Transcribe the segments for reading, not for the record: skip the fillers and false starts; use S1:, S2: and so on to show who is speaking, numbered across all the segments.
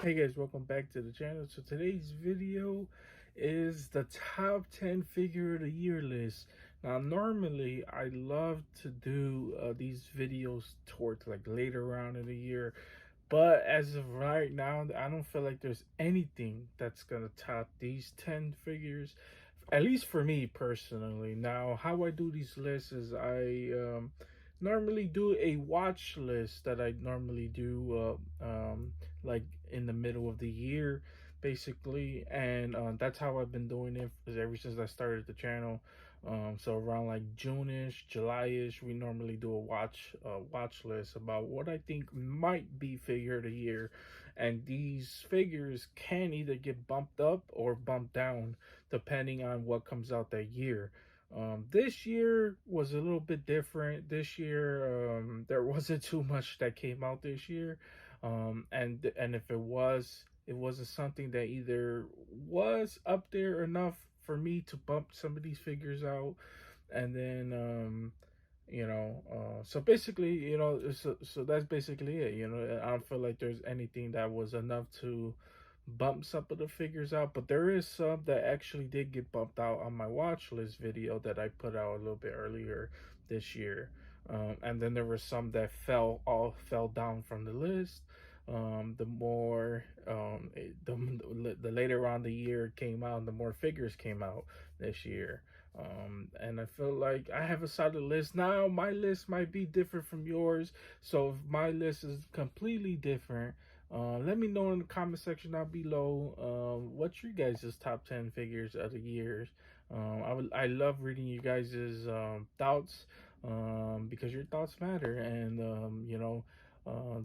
S1: Hey guys, welcome back to the channel. So today's video is the top 10 figure of the year list. Now normally I love to do these videos towards like later on in the year, but as of right now I don't feel like there's anything that's gonna top these 10 figures, at least for me personally. Now how I do these lists is I normally do a watch list that I normally do like in the middle of the year basically, and that's how I've been doing it ever since I started the channel. So around like June-ish, July-ish, we normally do a watch list about what I think might be figure of the year, and these figures can either get bumped up or bumped down depending on what comes out that year. This year was a little bit different. This year, there wasn't too much that came out this year, and if it wasn't something that either was up there enough for me to bump some of these figures out, and then so basically, so that's basically it. I don't feel like there's anything that was enough to bump some of the figures out, but there is some that actually did get bumped out on my watch list video that I put out a little bit earlier this year. And then there were some that fell down from the list. The more the later on the year it came out, the more figures came out this year. And I feel like I have a solid list now. My list might be different from yours, so if my list is completely different, let me know in the comment section down below. What's your guys' top 10 figures of the years? I love reading you guys' thoughts, because your thoughts matter, and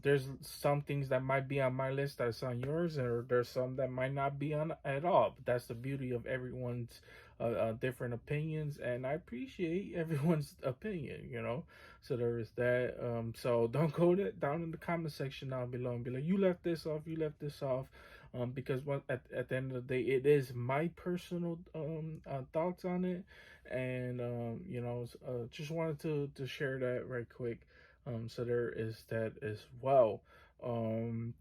S1: there's some things that might be on my list that's on yours, or there's some that might not be on at all. But that's the beauty of everyone's different opinions, and I appreciate everyone's opinion. So there is that. So don't go down in the comment section down below and be like, you left this off, you left this off, because at the end of the day, it is my personal thoughts on it, and just wanted to share that right quick. So there is that as well. Um,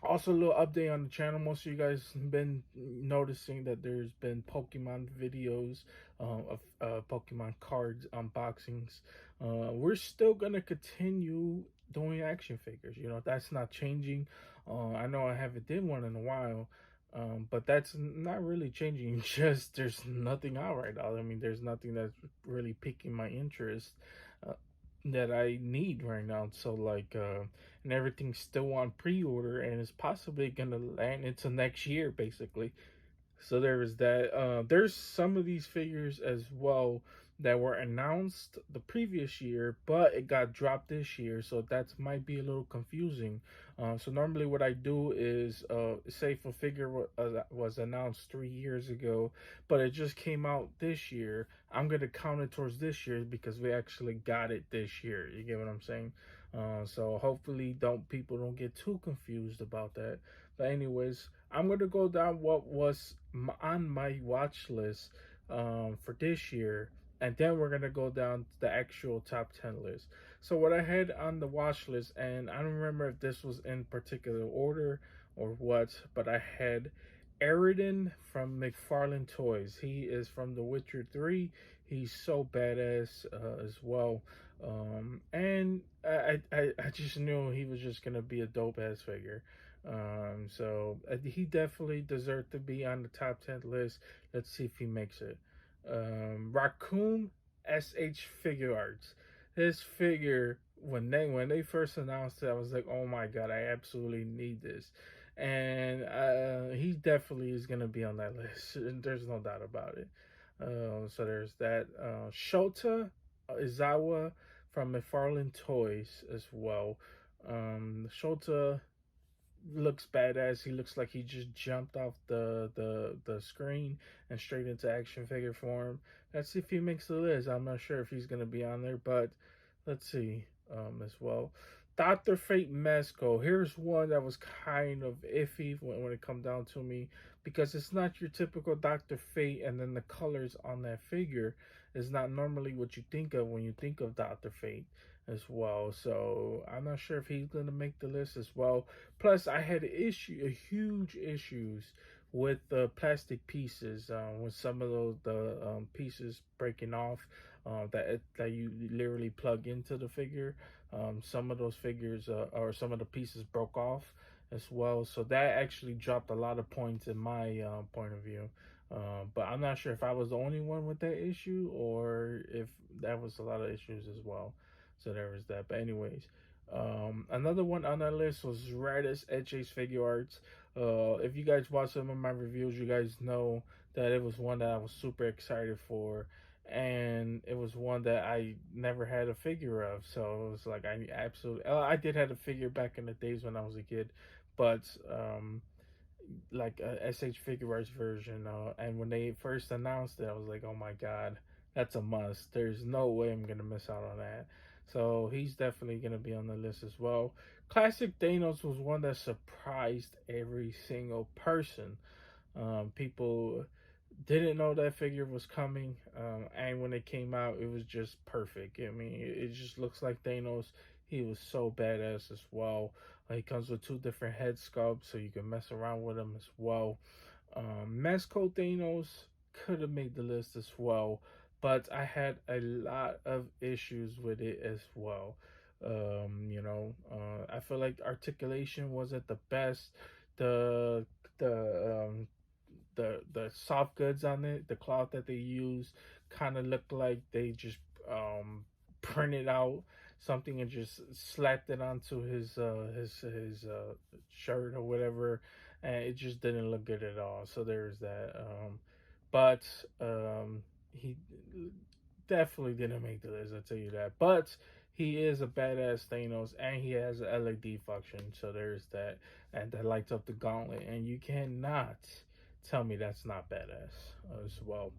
S1: Also, a little update on the channel. Most of you guys have been noticing that there's been Pokemon videos of Pokemon cards unboxings. We're still gonna continue doing action figures. That's not changing. I know I haven't did one in a while, but that's not really changing. Just there's nothing out right now. I mean, there's nothing that's really piquing my interest. Uh, that I need right now. So like and everything's still on pre-order, and it's possibly gonna land into next year basically. So there is that. There's some of these figures as well that were announced the previous year, but it got dropped this year, so that might be a little confusing. So normally, what I do is, say if a figure was announced 3 years ago, but it just came out this year, I'm gonna count it towards this year because we actually got it this year. You get what I'm saying? So hopefully, don't people don't get too confused about that. But anyways, I'm gonna go down what was on my watch list for this year, and then we're gonna go down to the actual top 10 list. So what I had on the watch list, and I don't remember if this was in particular order or what, but I had Eridan from McFarlane Toys. He is from The Witcher 3. He's so badass as well. And I just knew he was just gonna be a dope ass figure. So he definitely deserved to be on the top 10 list. Let's see if he makes it. Raccoon SH Figure Arts. This figure, when they first announced it, I was like, oh my god, I absolutely need this. And he definitely is gonna be on that list. There's no doubt about it. So there's that. Shota Izawa from McFarlane Toys as well. Shota looks badass. He looks like he just jumped off the screen and straight into action figure form. Let's see if he makes the list. I'm not sure if he's gonna be on there, but let's see as well. Dr. Fate Mezco. Here's one that was kind of iffy when it come down to me, because it's not your typical Dr. Fate, and then the colors on that figure is not normally what you think of when you think of Dr. Fate as well. So I'm not sure if he's gonna make the list as well. Plus, I had huge issues with the plastic pieces, with some of those the pieces breaking off, that you literally plug into the figure. Some of those figures, or some of the pieces broke off as well. So that actually dropped a lot of points in my point of view. But I'm not sure if I was the only one with that issue, or if that was a lot of issues as well. So there was that. But anyways, another one on that list was Radis Edge's Figure Arts. If you guys watch some of my reviews, you guys know that it was one that I was super excited for, and it was one that I never had a figure of. So it was like I absolutely. I did have a figure back in the days when I was a kid, but like a SH Figure Arts version. And when they first announced it, I was like, oh my god, that's a must. There's no way I'm gonna miss out on that. So he's definitely gonna be on the list as well. Classic Thanos was one that surprised every single person. People didn't know that figure was coming, and when it came out, it was just perfect. I mean, it just looks like Thanos. He was so badass as well. He comes with two different head sculpts, so you can mess around with him as well. Mezco Thanos could have made the list as well, but I had a lot of issues with it as well. I feel like articulation wasn't the best. The the the soft goods on it, the cloth that they use, kind of looked like they just printed out something and just slapped it onto his shirt or whatever, and it just didn't look good at all. So there's that. But he definitely didn't make the list. I tell you that. But he is a badass Thanos, and he has an LED function. So there's that, and that lights up the gauntlet, and you cannot tell me that's not badass as well.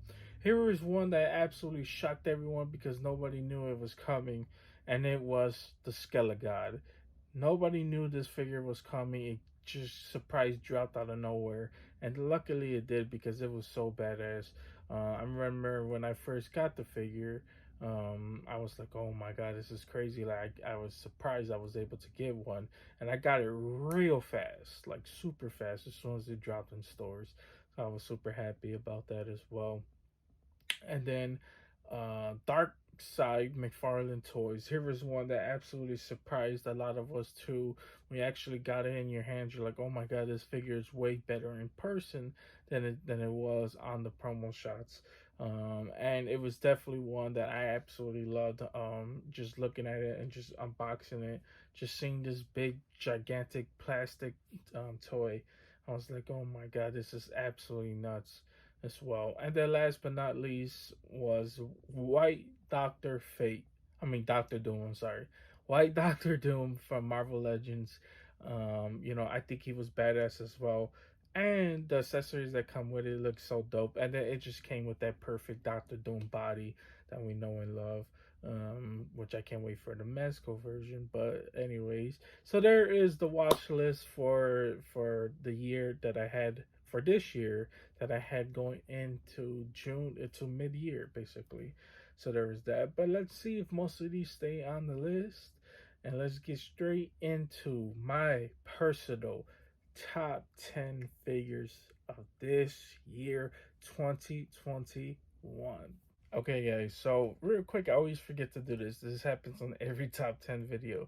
S1: Here is one that absolutely shocked everyone because nobody knew it was coming, and it was the Skelegod. Nobody knew this figure was coming. It just surprise dropped out of nowhere, and luckily it did because it was so badass. I remember when I first got the figure, I was like, "Oh my god, this is crazy!" Like I was surprised I was able to get one, and I got it real fast, like super fast, as soon as it dropped in stores. So I was super happy about that as well. And then Dark Side McFarlane Toys. Here was one that absolutely surprised a lot of us too. When you actually got it in your hands, you're like, oh my god, this figure is way better in person than it was on the promo shots. And it was definitely one that I absolutely loved. Just looking at it and just unboxing it, just seeing this big gigantic plastic toy. I was like, oh my god, this is absolutely nuts as well. And then last but not least was White Doctor Fate. I mean Doctor Doom, I'm sorry. White Doctor Doom from Marvel Legends. I think he was badass as well. And the accessories that come with it look so dope. And then it just came with that perfect Doctor Doom body that we know and love. Which I can't wait for the Mezco version. But anyways, so there is the watch list for the year that I had for this year that I had going into June to mid year basically. So there is that. But let's see if most of these stay on the list. And let's get straight into my personal top 10 figures of this year 2021. Okay, guys. So real quick, I always forget to do this. This happens on every top 10 video.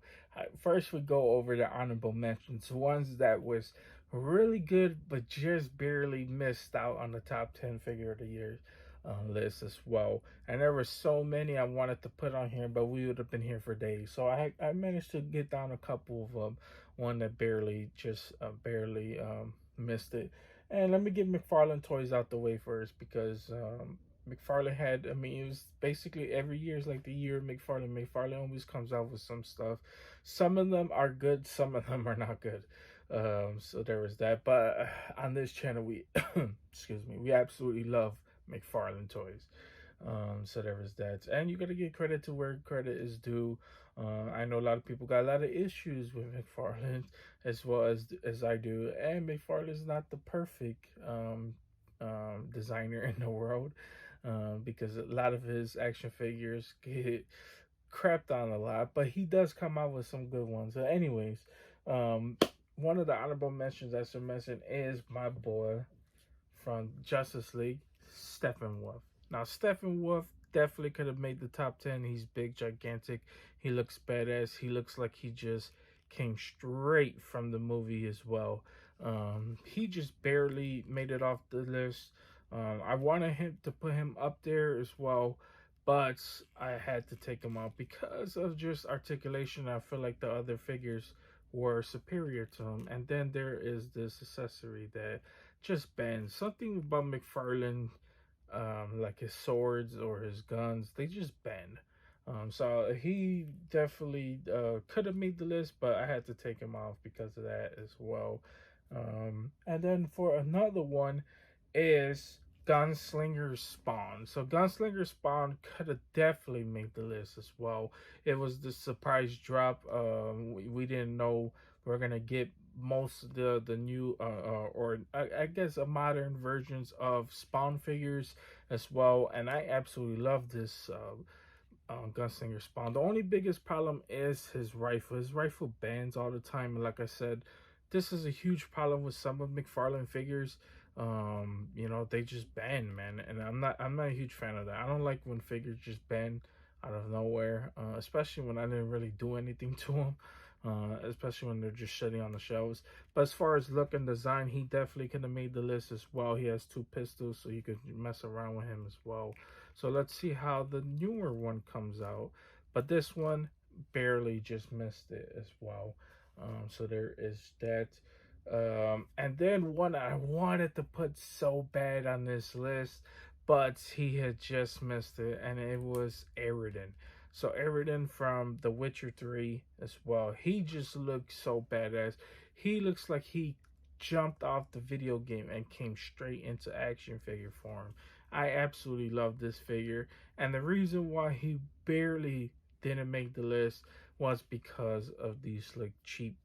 S1: First, we go over the honorable mentions, ones that was really good, but just barely missed out on the top 10 figure of the year list as well. And there were so many I wanted to put on here, but we would have been here for days. So I managed to get down a couple of them. One that barely missed it. And let me get McFarlane Toys out the way first because McFarlane had, I mean, it was basically every year is like the year of McFarlane. McFarlane always comes out with some stuff. Some of them are good, some of them are not good. So there was that. But on this channel, we, excuse me, we absolutely love McFarlane Toys. So there was that, and you got to give credit to where credit is due. I know a lot of people got a lot of issues with McFarlane, as well as I do, and McFarlane is not the perfect designer in the world, because a lot of his action figures get crapped on a lot, but he does come out with some good ones. So, anyways, um, one of the honorable mentions I should mention is my boy from Justice League, Steppenwolf. Now, Steppenwolf definitely could have made the top 10. He's big, gigantic. He looks badass. He looks like he just came straight from the movie as well. He just barely made it off the list. I wanted him to put him up there as well, but I had to take him out because of just articulation. I feel like the other figures were superior to him. And then there is this accessory that just bends. Something about McFarlane, like his swords or his guns, they just bend. So he definitely could have made the list, but I had to take him off because of that as well. And then for another one is Gunslinger Spawn. So Gunslinger Spawn could have definitely made the list as well. It was the surprise drop. We didn't know we are gonna get most of the new or I guess modern versions of Spawn figures as well, and I absolutely love this Gunslinger Spawn. The only biggest problem is his rifle. His rifle bends all the time, and like I said, this is a huge problem with some of McFarlane figures. They just bend, man, and I'm not a huge fan of that. I don't like when figures just bend out of nowhere, especially when I didn't really do anything to them. Especially when they're just sitting on the shelves. But as far as look and design, he definitely could have made the list as well. He has two pistols, so you could mess around with him as well. So let's see how the newer one comes out. But this one barely just missed it as well. So there is that. And then one I wanted to put so bad on this list, but he had just missed it, and it was Aridin. So Aridin from The Witcher 3 as well. He just looks so badass. He looks like he jumped off the video game and came straight into action figure form. I absolutely love this figure, and the reason why he barely didn't make the list was because of these like cheap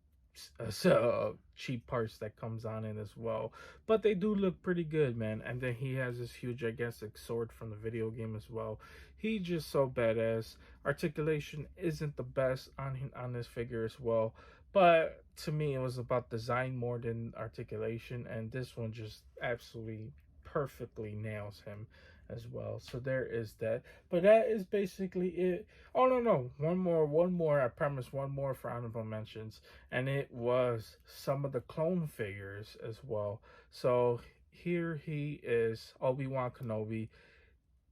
S1: parts that comes on in as well. But they do look pretty good, man. And then he has this huge gigantic sword from the video game as well. He just so badass. Articulation isn't the best on this figure as well, but to me it was about design more than articulation, and this one just absolutely perfectly nails him as well. So there is that. But that is basically it. Oh no, one more. I promise one more for honorable mentions, and it was some of the clone figures as well. So here he is, Obi-Wan Kenobi.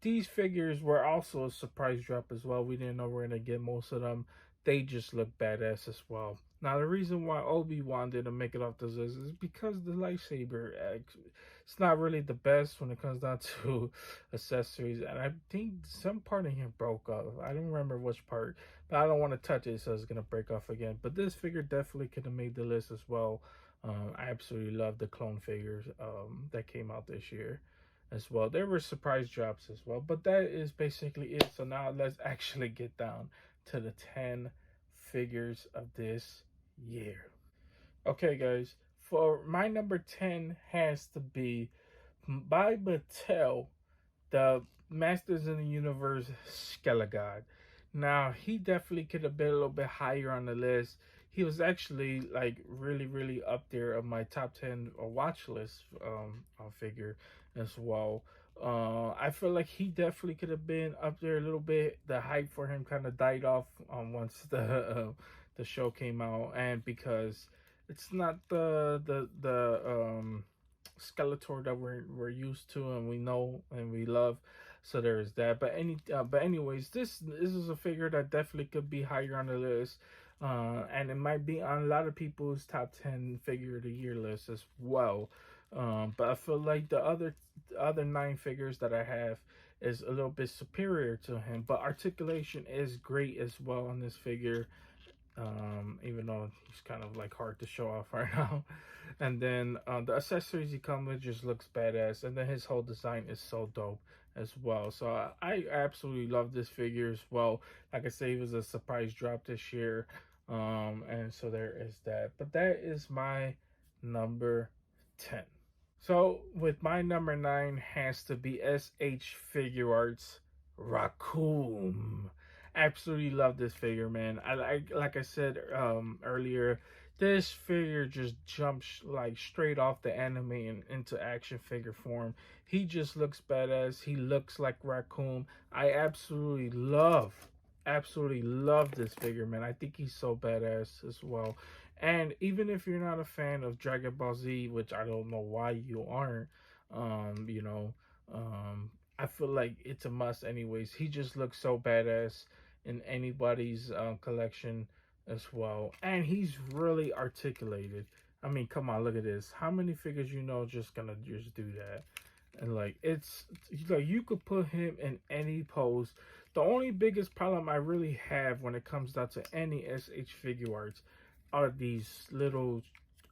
S1: These figures were also a surprise drop as well. We didn't know we were gonna get most of them. They just look badass as well. Now the reason why Obi-Wan didn't make it off the list is because the lightsaber, it's not really the best when it comes down to accessories, and I think some part in here broke off. I don't remember which part, but I don't want to touch it, so it's gonna break off again. But this figure definitely could have made the list as well. I absolutely love the clone figures that came out this year as well. There were surprise drops as well, but that is basically it. So now let's actually get down to the 10 figures of this year. Okay, guys, for my number 10 has to be by Mattel, the Masters in the Universe Skelegod. Now, he definitely could have been a little bit higher on the list. He was actually like really, really up there of my top 10 watch list figure as well. I feel like he definitely could have been up there a little bit. The hype for him kind of died off once the show came out, and because it's not the Skeletor that we're used to and we know and we love. So there's that. But anyways, this is a figure that definitely could be higher on the list, and it might be on a lot of people's top 10 figure of the year list as well. But I feel like the other 9 figures that I have is a little bit superior to him. But articulation is great as well on this figure. even though he's kind of like hard to show off right now. And then the accessories he comes with just looks badass, and then his whole design is so dope as well. So I absolutely love this figure as well. Like I say, it was a surprise drop this year, and so there is that. But that is my number 10. So with my number 9 has to be SH Figure Arts Raccoon. Absolutely love this figure, man. I like I said earlier, this figure just jumps like straight off the anime and into action figure form. He just looks badass. He looks like Raccoon. I absolutely love this figure, man. I think he's so badass as well. And even if you're not a fan of Dragon Ball Z, which I don't know why you aren't, you know, um, I feel like it's a must anyways. He just looks so badass in anybody's collection as well, and he's really articulated. I mean, come on, look at this. How many figures just gonna just do that? And like like you could put him in any pose. The only biggest problem I really have when it comes down to any SH figure arts are these little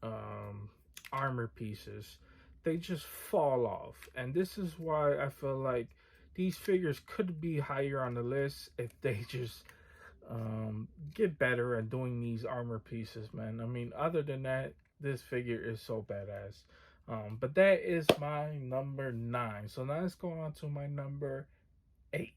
S1: um, armor pieces. They just fall off, and this is why I feel like these figures could be higher on the list if they just get better at doing these armor pieces, man. I mean, other than that, this figure is so badass. But that is my number 9. So now let's go on to my number 8.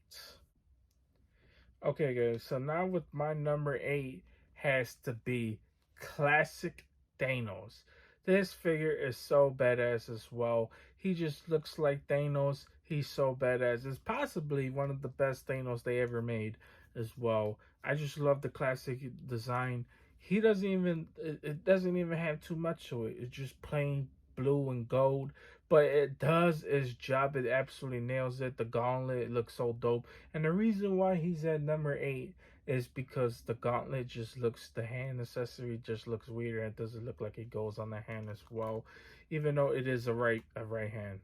S1: Okay, guys. So now with my number 8 has to be classic Thanos. This figure is so badass as well. He just looks like Thanos. He's so badass. It's possibly one of the best Thanos they ever made as well. I just love the classic design. He doesn't even it doesn't even have too much to it. It's just plain blue and gold, but it does its job. It absolutely nails it. The gauntlet looks so dope. And the reason why he's at number 8 is because the gauntlet just looks, the hand accessory just looks weird, and it doesn't look like it goes on the hand as well, even though it is a right hand.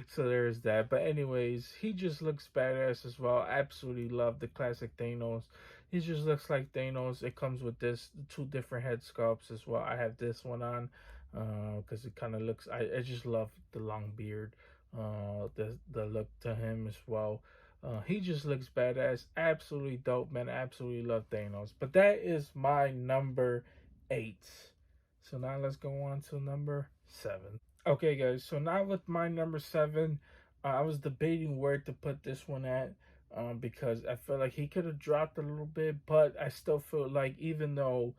S1: So there's that. But anyways, he just looks badass as well. Absolutely love the classic Thanos. He just looks like Thanos. It comes with this two different head sculpts as well. I have this one on because it kind of looks. I just love the long beard, the look to him as well. He just looks badass. Absolutely dope, man. Absolutely love Thanos. But that is my number 8. So now let's go on to number 7. Okay, guys. So now with my number 7, I was debating where to put this one at. Because I feel like he could have dropped a little bit, but I still feel like even though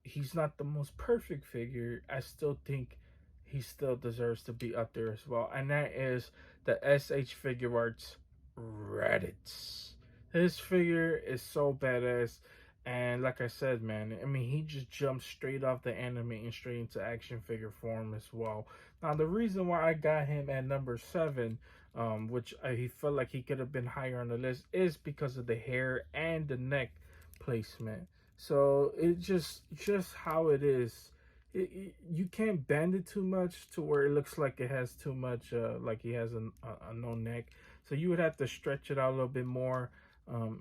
S1: he's not the most perfect figure, I still think he still deserves to be up there as well. And that is the SH Figure Arts Raditz. His figure is so badass. And like I said, man, I mean, he just jumps straight off the anime and straight into action figure form as well. Now, the reason why I got him at number 7, which he felt like he could have been higher on the list, is because of the hair and the neck placement. So it just how it is. You can't bend it too much to where it looks like it has too much, like he has a no neck. So you would have to stretch it out a little bit more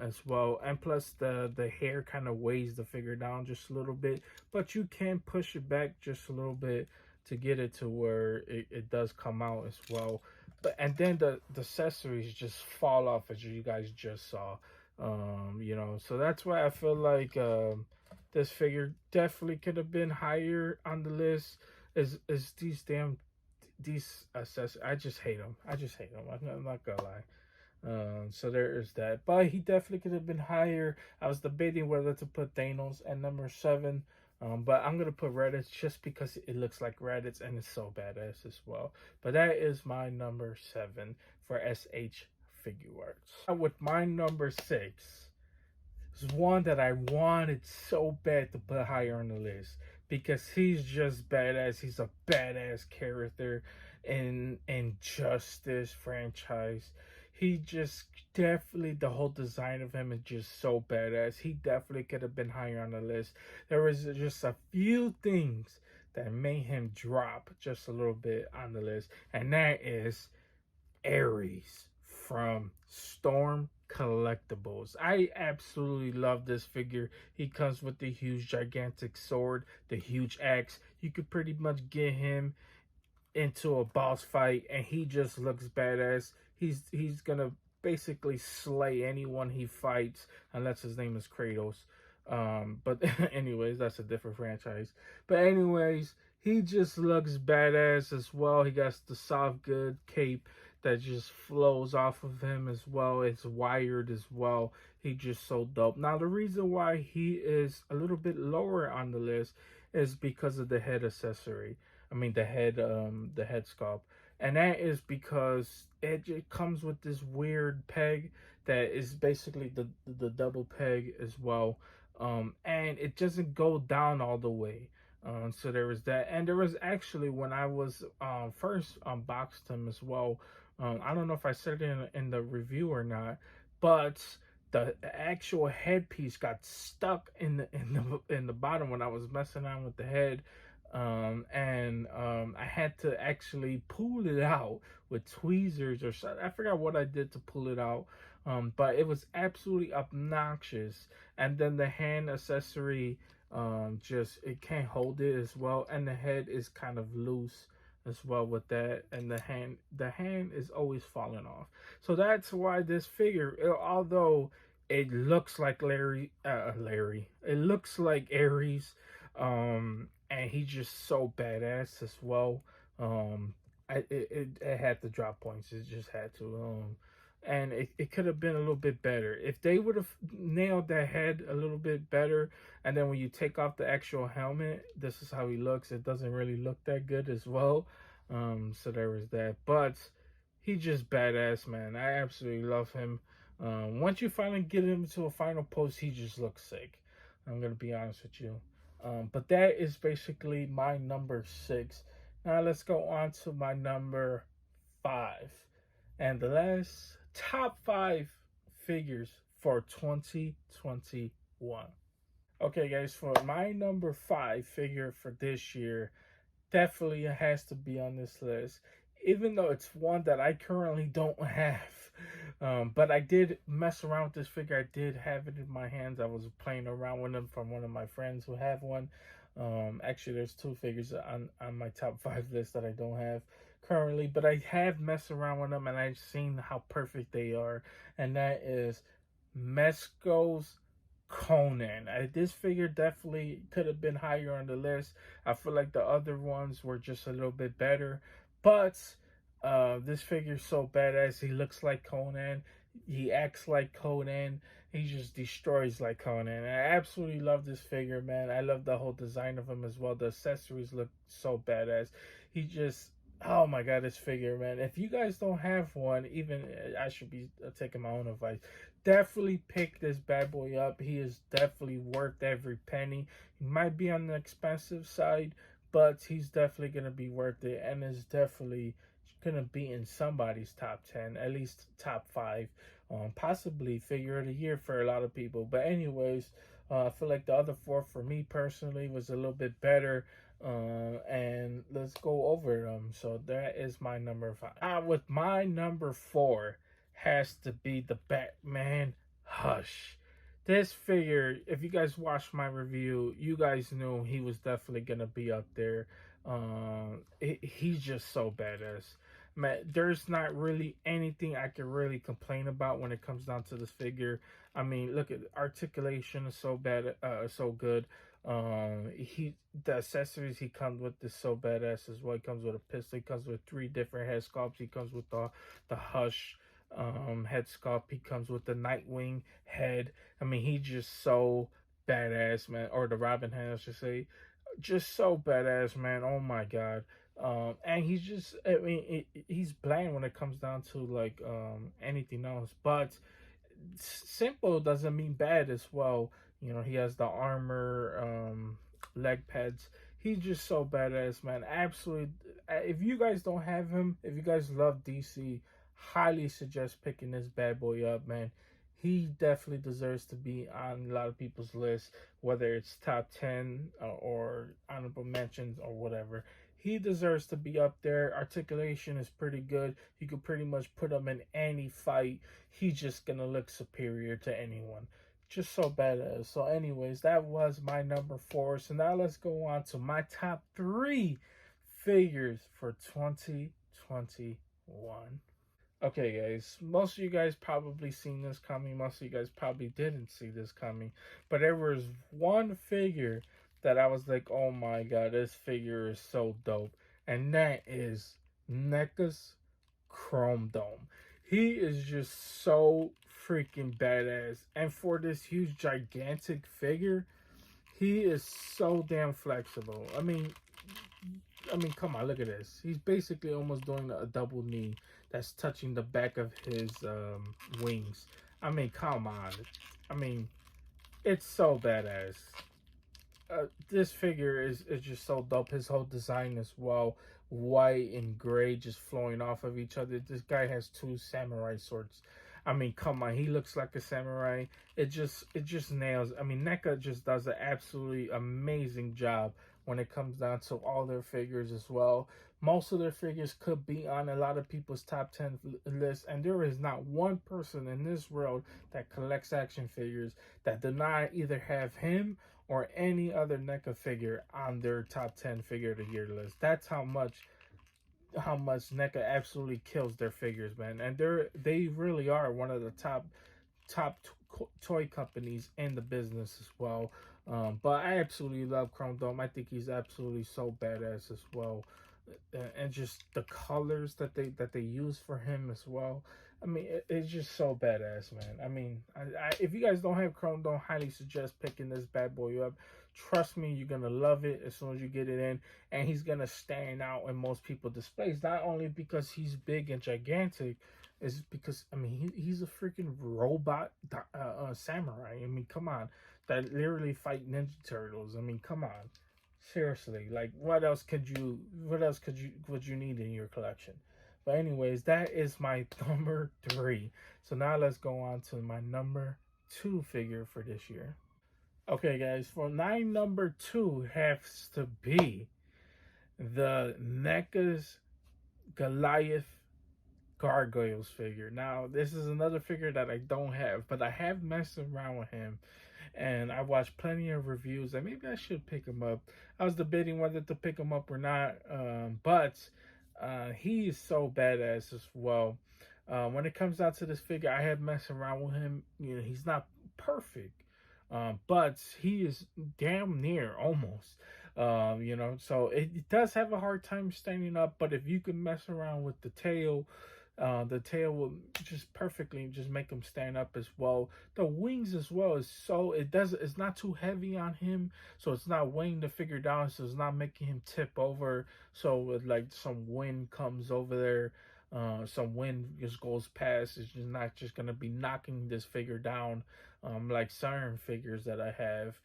S1: as well. And plus the hair kind of weighs the figure down just a little bit, but you can push it back just a little bit to get it to where it does come out as well. But and then the accessories just fall off as you guys just saw. So that's why I feel like this figure definitely could have been higher on the list. Is these accessories? I just hate them. I'm not gonna lie. So there is that. But he definitely could have been higher. I was debating whether to put Thanos at number 7. But I'm gonna put Reddit just because it looks like Reddit's and it's so badass as well. But that is my number 7 for SH Figure Arts. With my number 6 is one that I wanted so bad to put higher on the list because he's just badass. He's a badass character in Justice franchise. He just definitely, the whole design of him is just so badass. He definitely could have been higher on the list. There was just a few things that made him drop just a little bit on the list, and that is Ares from Storm Collectibles. I absolutely love this figure. He comes with the huge, gigantic sword, the huge axe. You could pretty much get him into a boss fight, and he just looks badass. He's gonna basically slay anyone he fights, unless his name is Kratos. But anyways, that's a different franchise. But anyways, he just looks badass as well. He got the soft good cape that just flows off of him as well. It's wired as well. He just so dope. Now the reason why he is a little bit lower on the list is because of the head accessory. I mean the head sculpt, and that is because it comes with this weird peg that is basically the double peg as well, and it doesn't go down all the way. So there was that, and there was actually when I was first unboxed him as well. I don't know if I said it in the review or not, but the actual headpiece got stuck in the bottom when I was messing around with the head, and I had to actually pull it out with tweezers or something. I forgot what I did to pull it out, but it was absolutely obnoxious. And then the hand accessory, just it can't hold it as well, and the head is kind of loose as well with that, and the hand is always falling off. So that's why this figure, although it looks like Larry, it looks like Ares, and he's just so badass as well. It had to drop points. It just had to. And it could have been a little bit better if they would have nailed that head a little bit better. And then when you take off the actual helmet, this is how he looks. It doesn't really look that good as well. So there was that. But he just badass, man. I absolutely love him. Once you finally get him to a final post, he just looks sick. I'm gonna be honest with you. But that is basically my number 6. Now let's go on to my number 5. And the last top 5 figures for 2021. Okay, guys, for my number 5 figure for this year, definitely it has to be on this list, even though it's one that I currently don't have. But I did mess around with this figure. I did have it in my hands. I was playing around with them from one of my friends who have one. Actually, there's 2 figures on my top 5 list that I don't have currently, but I have messed around with them and I've seen how perfect they are. And that is Mesco's Conan. This figure definitely could have been higher on the list. I feel like the other ones were just a little bit better, but this figure's so badass. He looks like Conan. He acts like Conan. He just destroys like Conan. I absolutely love this figure, man. I love the whole design of him as well. The accessories look so badass. He just, oh my god, this figure, man. If you guys don't have one, even I should be taking my own advice. Definitely pick this bad boy up. He is definitely worth every penny. He might be on the expensive side, but he's definitely gonna be worth it, and is definitely gonna be in somebody's top 10, at least top 5, possibly figure of the year for a lot of people. But anyways, I feel like the other 4 for me personally was a little bit better, and let's go over them. So that is my number 5. With my number 4 has to be the Batman Hush. This figure, if you guys watched my review, you guys knew he was definitely gonna be up there. He's just so badass, man. There's not really anything I can really complain about when it comes down to this figure. I mean, look at articulation is so bad, so good. He the accessories he comes with is so badass as well. He comes with a pistol. He comes with 3 different head sculpts. He comes with the Hush head sculpt. He comes with the Nightwing head. I mean, he's just so badass, man. Or the Robin head, I should say. Just so badass, man. Oh my god. And he's just, I mean, he's bland when it comes down to like anything else. But simple doesn't mean bad as well. You know, he has the armor, leg pads. He's just so badass, man. Absolutely. If you guys don't have him, if you guys love DC, highly suggest picking this bad boy up, man. He definitely deserves to be on a lot of people's list, whether it's top 10 or honorable mentions or whatever. He deserves to be up there. Articulation is pretty good. You could pretty much put him in any fight. He's just gonna look superior to anyone. Just so badass. So, anyways, that was my number four. So now let's go on to my top three figures for 2021. Okay, guys, most of you guys probably seen this coming. Most of you guys probably didn't see this coming. But there was one figure that I was like, oh my god, this figure is so dope. And that is NECA's Chrome Dome. He is just so freaking badass. And for this huge, gigantic figure, he is so damn flexible. I mean, come on, look at this. He's basically almost doing a double knee that's touching the back of his wings. I mean, come on. I mean, it's so badass. This figure is just so dope. His whole design as well, white and gray, just flowing off of each other. This guy has two samurai swords. I mean, come on, he looks like a samurai. It just nails. I mean, NECA just does an absolutely amazing job when it comes down to all their figures as well. Most of their figures could be on a lot of people's top 10 list, and there is not one person in this world that collects action figures that do not either have him or any other NECA figure on their top 10 figure of the year list. That's how much NECA absolutely kills their figures, man. And they really are one of the top toy companies in the business as well. But I absolutely love Chrome Dome. I think he's absolutely so badass as well, and just the colors that they use for him as well. I mean, it's just so badass, man. I mean, if you guys don't have Chrome, don't highly suggest picking this bad boy up. Trust me, you're gonna love it as soon as you get it in, and he's gonna stand out in most people's displays. Not only because he's big and gigantic, is because I mean he's a freaking robot samurai. I mean, come on, that literally fight Ninja Turtles. I mean, come on, seriously. Like, what else could you need in your collection? But anyways, that is my number three. So now let's go on to my number two figure for this year. Okay, guys, for my number two has to be the NECA's Goliath Gargoyles figure. Now, this is another figure that I don't have, but I have messed around with him, and I watched plenty of reviews and maybe I should pick him up. I was debating whether to pick him up or not, but he is so badass as well. When it comes down to this figure, I have messed around with him. You know, he's not perfect, but he is damn near almost. So it does have a hard time standing up, but if you can mess around with the tail will just perfectly just make him stand up as well. The wings as well is so it's not too heavy on him, so it's not weighing the figure down, so it's not making him tip over. So like some wind comes over there, some wind just goes past. It's just not just gonna be knocking this figure down, like certain figures that I have,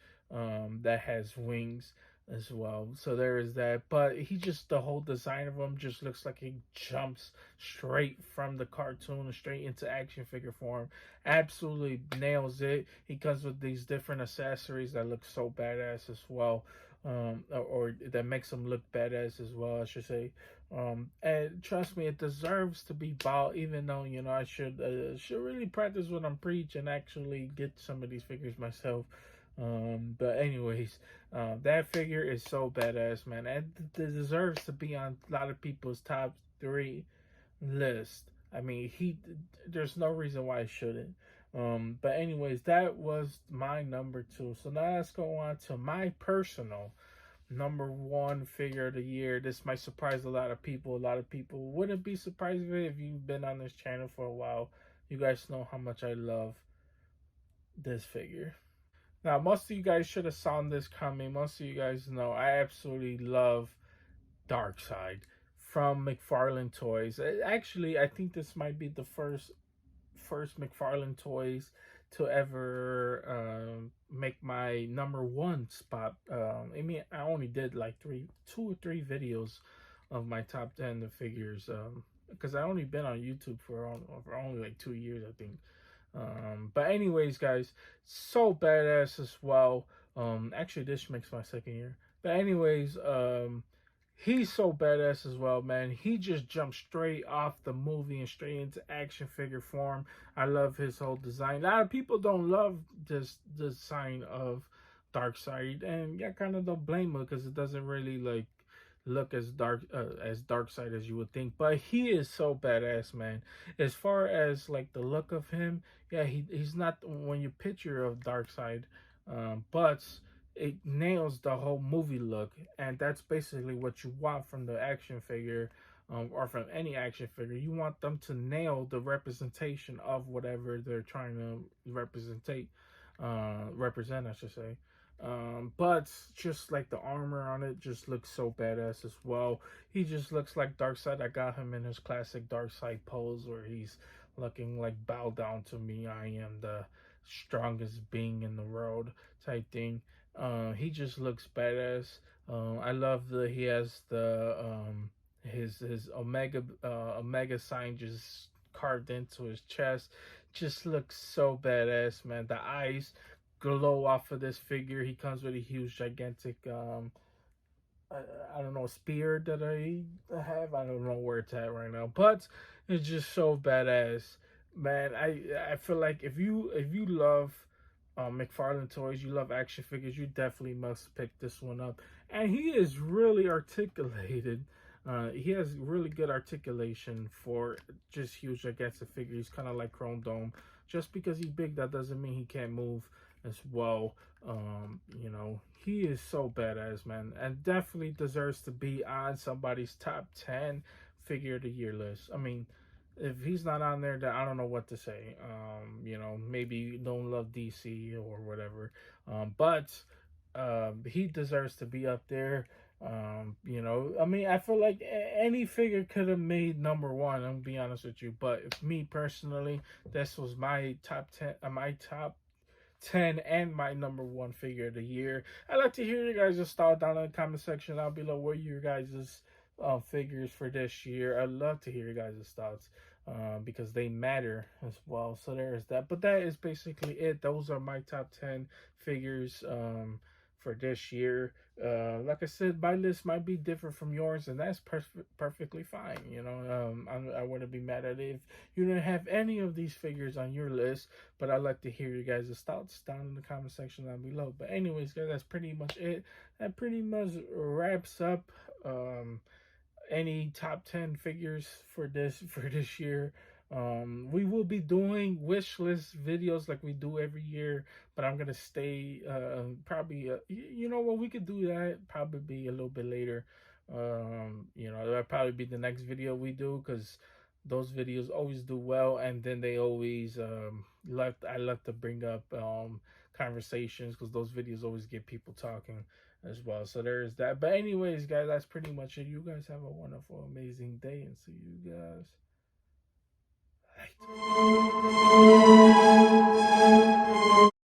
S1: that has wings as well. So there is that. But the whole design of him just looks like he jumps straight from the cartoon straight into action figure form. Absolutely nails it. He comes with these different accessories that look so badass as well. Or that makes him look badass as well, I should say. And trust me, it deserves to be bought. Even though I should really practice what I'm preaching, actually get some of these figures myself. But anyways, that figure is so badass, man, and it deserves to be on a lot of people's top three list. I mean, there's no reason why it shouldn't. But anyways, that was my number two. So now let's go on to my personal number one figure of the year. This might surprise a lot of people. A lot of people wouldn't be surprised if you've been on this channel for a while. You guys know how much I love this figure. Now, most of you guys should have saw this coming. Most of you guys know I absolutely love Darkseid from McFarlane Toys. Actually, I think this might be the first McFarlane Toys to ever make my number one spot. I mean, I only did like 2 or 3 videos of my top 10 of figures, because I only been on YouTube for only like 2 years, I think. But anyways, guys, so badass as well. Actually, this makes my second year. But anyways, He's so badass as well, man. He just jumped straight off the movie and straight into action figure form. I love his whole design. A lot of people don't love this design of Darkseid, and yeah, kind of don't blame him because it doesn't really like look as Darkseid as you would think. But he is so badass, man. As far as like the look of him, yeah, he's not when you picture of Darkseid, but it nails the whole movie look, and that's basically what you want from the action figure, or from any action figure. You want them to nail the representation of whatever they're trying to represent, I should say. But just like the armor on it just looks so badass as well. He just looks like Darkseid. I got him in his classic Darkseid pose where he's looking like bow down to me. I am the strongest being in the world type thing. He just looks badass. I love that he has the his omega sign just carved into his chest. Just looks so badass, man. The eyes glow off of this figure. He comes with a huge, gigantic I, I don't know, spear that I have. I don't know where it's at right now, but it's just so badass, man. I feel like if you love McFarlane toys, you love action figures, you definitely must pick this one up. And he is really articulated. He has really good articulation for just huge gigantic figure. He's kind of like Chrome Dome. Just because he's big, that doesn't mean he can't move as well. He is so badass, man, and definitely deserves to be on somebody's top 10 figure of the year list. I mean, if he's not on there, then I don't know what to say. Maybe you don't love DC or whatever. But he deserves to be up there. I mean, I feel like any figure could have made number one. I'm gonna be honest with you, but if me personally, this was my top 10, my top 10 and my number one figure of the year. I'd like to hear you guys' thoughts down in the comment section down below. What are your guys' figures for this year? I'd love to hear your guys' thoughts because they matter as well. So there's that. But that is basically it. Those are my top 10 figures for this year. Like I said, my list might be different from yours, and that's perfectly fine. I wouldn't be mad at it if you didn't have any of these figures on your list, but I'd like to hear you guys' thoughts down in the comment section down below. But anyways, guys, that's pretty much it. That pretty much wraps up any top 10 figures for this year. We will be doing wish list videos like we do every year, but I'm gonna stay probably you know what, we could do that probably a little bit later. That'll probably be the next video we do because those videos always do well, and then they always I love to bring up conversations because those videos always get people talking as well. So there's that. But anyways, guys, that's pretty much it. You guys have a wonderful, amazing day, and see you guys later.